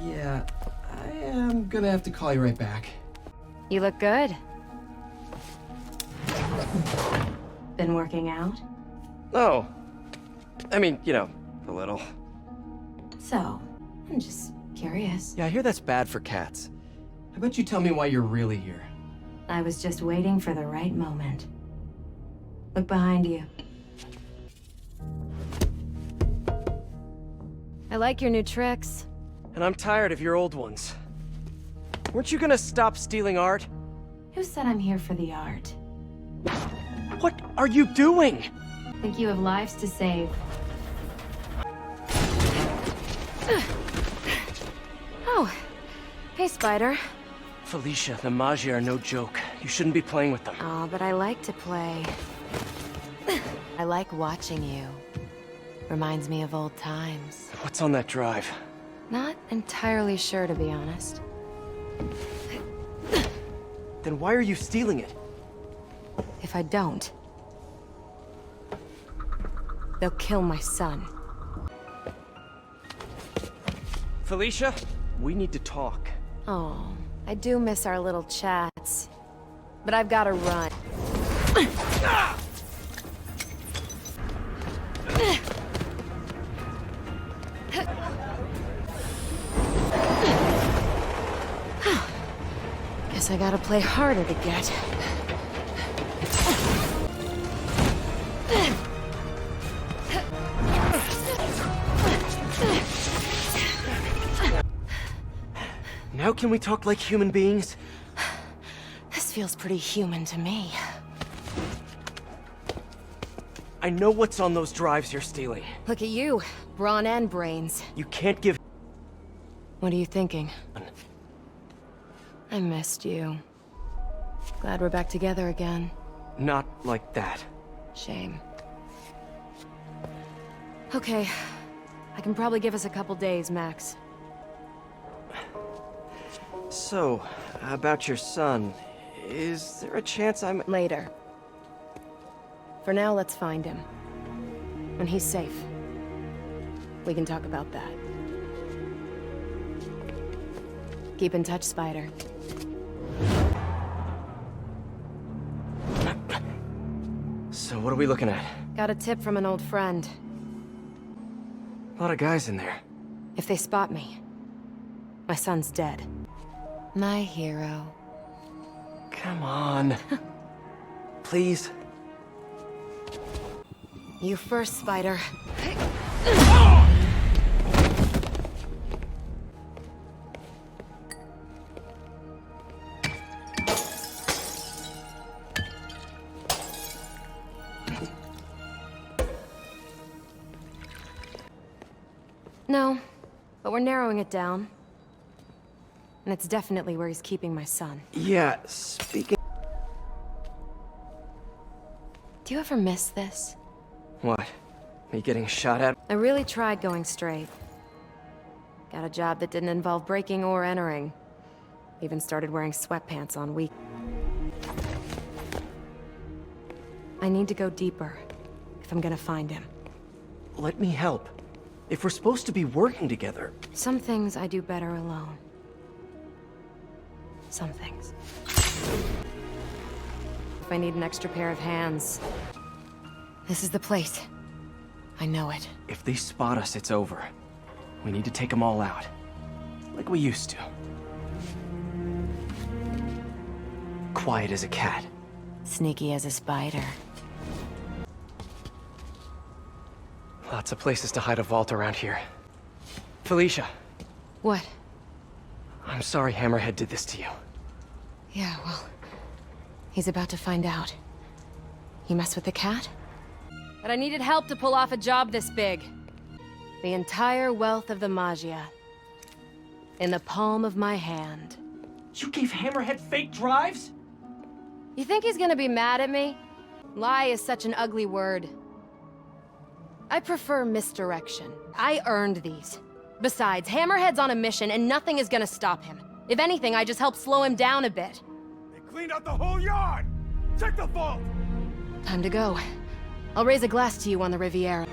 Yeah, I am gonna have to call you right back. You look good. Been working out? Oh. I mean, you know, a little. So, I'm just curious. Yeah, I hear that's bad for cats. How about you tell me why you're really here? I was just waiting for the right moment. Look behind you. I like your new tricks. And I'm tired of your old ones. Weren't you gonna stop stealing art? Who said I'm here for the art? What are you doing? Think you have lives to save. Oh, hey, Spider. Felicia, the Magi are no joke. You shouldn't be playing with them. Oh, but I like to play. I like watching you. Reminds me of old times. What's on that drive? Not entirely sure, to be honest. Then why are you stealing it? If I don't, they'll kill my son. Felicia, we need to talk. Oh, I do miss our little chats. But I've got to run. Guess I gotta play harder to get. Now can we talk like human beings? This feels pretty human to me. I know what's on those drives you're stealing. Look at you, brawn and brains. You can't give... What are you thinking? I missed you. Glad we're back together again. Not like that. Shame. Okay. I can probably give us a couple days, max. So, about your son, is there a chance I'm... Later. For now, let's find him. When he's safe, we can talk about that. Keep in touch, Spider. So what are we looking at? Got a tip from an old friend. A lot of guys in there. If they spot me, my son's dead. My hero. Come on. Please. You first, Spider. No, but we're narrowing it down. And it's definitely where he's keeping my son. Yeah, speaking... Do you ever miss this? What? Me getting shot at? I really tried going straight. Got a job that didn't involve breaking or entering. Even started wearing sweatpants on week. I need to go deeper if I'm gonna find him. Let me help. If we're supposed to be working together... Some things I do better alone. Some things. If I need an extra pair of hands, this is the place. I know it. If they spot us, it's over. We need to take them all out. Like we used to. Quiet as a cat. Sneaky as a spider. Lots of places to hide a vault around here. Felicia. What? I'm sorry Hammerhead did this to you. Yeah, well, he's about to find out. You mess with the cat? But I needed help to pull off a job this big. The entire wealth of the Magia. In the palm of my hand. You gave Hammerhead fake drives? You think he's gonna be mad at me? Lie is such an ugly word. I prefer misdirection. I earned these. Besides, Hammerhead's on a mission and nothing is gonna stop him. If anything, I just help slow him down a bit. They cleaned out the whole yard! Check the vault! Time to go. I'll raise a glass to you on the Riviera.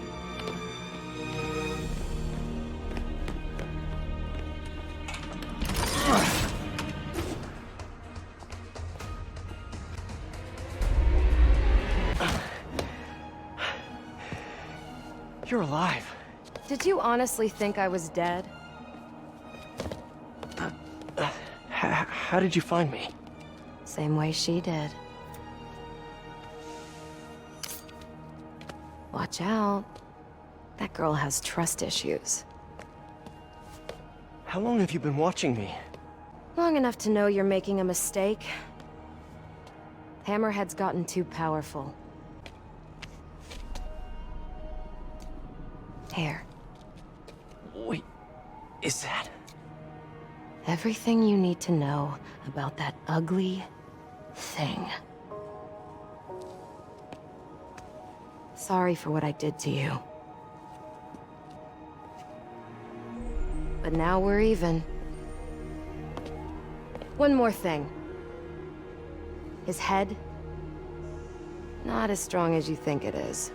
You're alive. Did you honestly think I was dead? How did you find me? Same way she did. Watch out. That girl has trust issues. How long have you been watching me? Long enough to know you're making a mistake. Hammerhead's gotten too powerful. Here. Wait, is that... Everything you need to know about that ugly thing. Sorry for what I did to you. But now we're even. One more thing. His head, not as strong as you think it is.